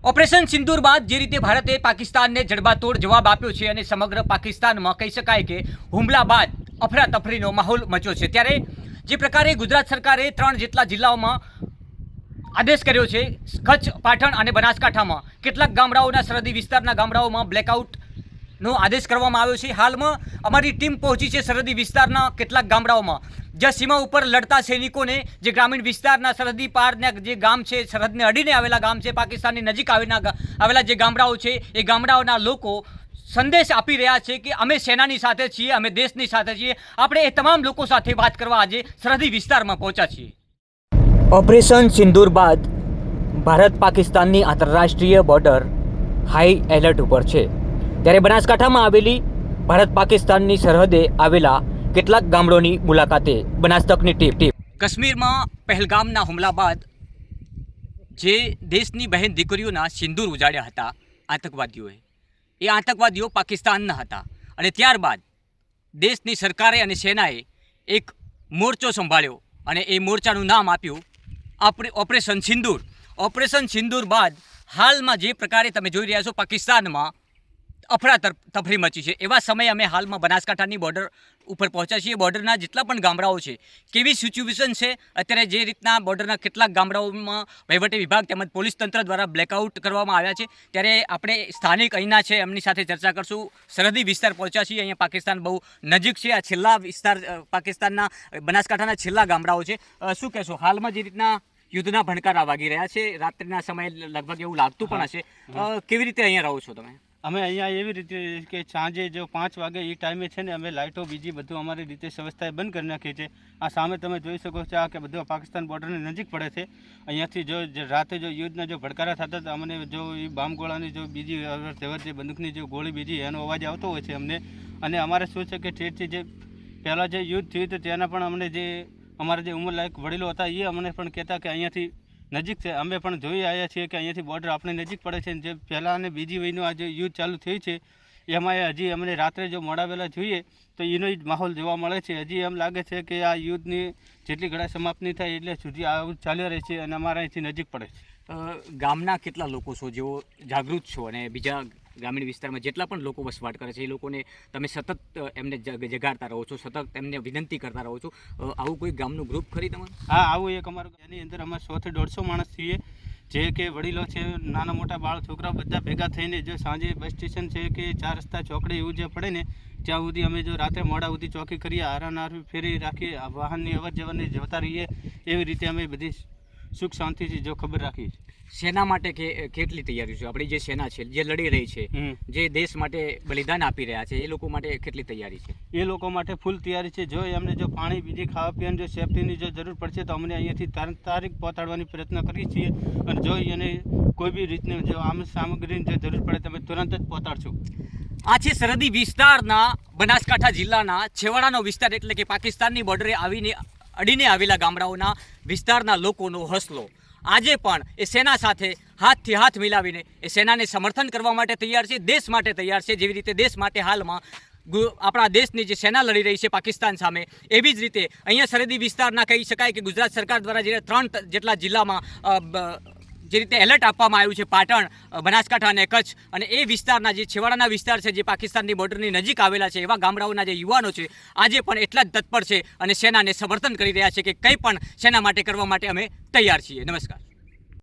Operation સિંદૂર બાદ જે રીતે ભારતે પાકિસ્તાનને જડબાતોડ જવાબ આપ્યો છે અને સમગ્ર પાકિસ્તાનમાં કહી શકાય કે હુમલા બાદ અફરાતફરીનો માહોલ મચ્યો છે, ત્યારે જે પ્રકારે ગુજરાત સરકારે 3 જેટલા જિલ્લાઓમાં આદેશ કર્યો છે, કચ્છ, પાટણ અને બનાસકાંઠામાં કેટલાક ગામડાઓના સરહદી વિસ્તારના ગામડાઓમાં બ્લેકઆઉટનો આદેશ કરવામાં આવ્યો છે। હાલમાં અમારી ટીમ પહોંચી છે સરહદી વિસ્તારના કેટલાક ગામડાઓમાં, જ્યાં સીમા ઉપર લડતા સૈનિકોને જે ગ્રામીણ વિસ્તારના સરહદી પારના જે ગામ છે, સરહદને અડીને આવેલા ગામ છે, પાકિસ્તાનની નજીક આવેલા જે ગામડાઓ છે, એ ગામડાઓના લોકો સંદેશ આપી રહ્યા છે કે અમે સેનાની સાથે છીએ, અમે દેશની સાથે છીએ। આપણે એ તમામ લોકો સાથે વાત કરવા આજે સરહદી વિસ્તારમાં પહોંચ્યા છીએ। ઓપરેશન સિંદૂર બાદ ભારત પાકિસ્તાનની આંતરરાષ્ટ્રીય બોર્ડર હાઈ એલર્ટ ઉપર છે, ત્યારે બનાસકાંઠામાં આવેલી ભારત પાકિસ્તાનની સરહદે આવેલા કેટલાક ગામડોની મુલાકાતે બનાસતકની ટીમ કાશ્મીરમાં પહેલગામના હુમલા બાદ જે દેશની બહેન દીકરીઓના સિંદૂર ઉજાડ્યા હતા આતંકવાદીઓએ, એ આતંકવાદીઓ પાકિસ્તાનના હતા અને ત્યારબાદ દેશની સરકારે અને સેનાએ એક મોરચો સંભાળ્યો અને એ મોરચાનું નામ આપ્યું ઓપરેશન સિંદૂર। ઓપરેશન સિંદૂર બાદ હાલમાં જે પ્રકારે તમે જોઈ રહ્યા છો પાકિસ્તાનમાં અફરાતફરી મચી છે, એવા સમયે અમે હાલમાં બનાસકાંઠાની બોર્ડર ઉપર પહોંચ્યા છીએ। બોર્ડરના જેટલા પણ ગામડાઓ છે, કેવી સિચ્યુએશન છે અત્યારે, જે રીતના બોર્ડરના કેટલાક ગામડાઓમાં વહીવટી વિભાગ તેમજ પોલીસ તંત્ર દ્વારા બ્લેકઆઉટ કરવામાં આવ્યા છે, ત્યારે આપણે સ્થાનિક અહીંના છે એમની સાથે ચર્ચા કરશું। સરહદી વિસ્તાર પહોંચ્યા છીએ, અહીંયા પાકિસ્તાન બહુ નજીક છે, આ છેલ્લા વિસ્તાર પાકિસ્તાનના બનાસકાંઠાના છેલ્લા ગામડાઓ છે। શું કહેશો, હાલમાં જે રીતના યુદ્ધના ભણકારા વાગી રહ્યા છે, રાત્રિના સમયે લગભગ એવું લાગતું પણ હશે, કેવી રીતે અહીંયા રહો છો તમે? અમે અહીંયા એવી રીતે કે સાંજે જો 5 વાગે એ ટાઈમે છે ને અમે લાઇટો બીજી બધું અમારી રીતે વ્યવસ્થાએ બંધ કરી નાખી છે। આ સામે તમે જોઈ શકો છો આ કે બધું પાકિસ્તાન બોર્ડરની નજીક પડે છે। અહીંયાથી જો રાતે જો યુદ્ધના જો ભડકારા થતા હતા, અમને જો એ બામગોળાની જો બીજી જે બંદૂકની જો ગોળી બીજી એનો અવાજ આવતો હોય છે અમને। અને અમારે શું છે કે ઠેરથી જે પહેલાં જે યુદ્ધ થયું હતું તેના પણ અમને જે અમારા જે ઉંમરલાયક વડીલો હતા એ અમને પણ કહેતા કે અહીંયાથી નજીક છે, અમે પણ જોઈ આવ્યા છીએ કે અહીંયાથી બોર્ડર આપણે નજીક પડે છે। જે પહેલાં અને બીજી વયનું આ જે યુદ્ધ ચાલુ થયું છે એમાં હજી અમને રાત્રે જો મોડા વહેલા જોઈએ તો એનો જ માહોલ જોવા મળે છે। હજી એમ લાગે છે કે આ યુદ્ધની જેટલી ઘડા સમાપ્ત નહીં થાય એટલે સુધી આવું ચાલ્યું રહે છે અને અમારા અહીંથી નજીક પડે છે। ગામના કેટલા લોકો છો જેઓ જાગૃત છો અને બીજા ગ્રામીણ વિસ્તારમાં જેટલા પણ લોકો વસવાટ કરે છે એ લોકોને તમે સતત એમને જગાડતા રહો છો, સતત એમને વિનંતી કરતા રહો છો, આવું કોઈ ગામનું ગ્રુપ ખરી તમારું? હા, આવું એક અમારું, એની અંદર અમે 100 થી 150 માણસ છીએ, જે કે વડીલો છે, નાના મોટા બાળ છોકરાઓ બધા ભેગા થઈને જો સાંજે બસ સ્ટેશન છે કે 4 રસ્તા ચોકડી એવું જે પડે ને ત્યાં સુધી અમે જો રાત્રે મોડા સુધી ચોકી કરીએ, હારાનાર ફેરી રાખીએ, વાહનની અવર જવરને જોતા રહીએ, એવી રીતે અમે બધી સુખ શાંતિથી જો ખબર રાખીએ છીએ। સેના માટે કેટલી તૈયારી છે? આપણી જે સેના છે, જે લડી રહી છે, જે દેશ માટે બલિદાન આપી રહ્યા છે, એ લોકો માટે કેટલી તૈયારી છે? એ લોકો માટે ફૂલ તૈયારી છે। જો એમને જો પાણી બીજી ખાવા પીવાની જો સેફટીની જો જરૂર પડશે તો અમને અહીંયાથી તારીખ પહોંચાડવાની પ્રયત્ન કરીએ છીએ અને જો એને કોઈ બી રીતની જો સામગ્રીની જો જરૂર પડે તમે તુરંત જ પહોંચાડશું। આ છે સરહદી વિસ્તારના બનાસકાંઠા જિલ્લાના છેવાડાનો વિસ્તાર, એટલે કે પાકિસ્તાનની બોર્ડરે અડીને આવેલા ગામડાઓના વિસ્તારના લોકોનો હસલો। આજે પણ એ સેના સાથે હાથથી હાથ મિલાવીને એ સેનાને સમર્થન કરવા માટે તૈયાર છે, દેશ માટે તૈયાર છે। જેવી રીતે દેશ માટે હાલમાં આપણા દેશની જે સેના લડી રહી છે પાકિસ્તાન સામે, એવી જ રીતે અહીંયા સરહદી વિસ્તારના કહી શકાય કે ગુજરાત સરકાર દ્વારા જે 3 જેટલા જિલ્લામાં જે રીતે એલર્ટ આપવામાં આવ્યું છે, પાટણ, બનાસકાંઠા અને કચ્છ, અને એ વિસ્તારના જે છેવાડાના વિસ્તાર છે, જે પાકિસ્તાનની બોર્ડરની નજીક આવેલા છે, એવા ગામડાઓના જે યુવાનો છે આજે પણ એટલા જ તત્પર છે અને સેનાને સમર્થન કરી રહ્યા છે કે કંઈ પણ સેના માટે કરવા માટે અમે તૈયાર છીએ। નમસ્કાર।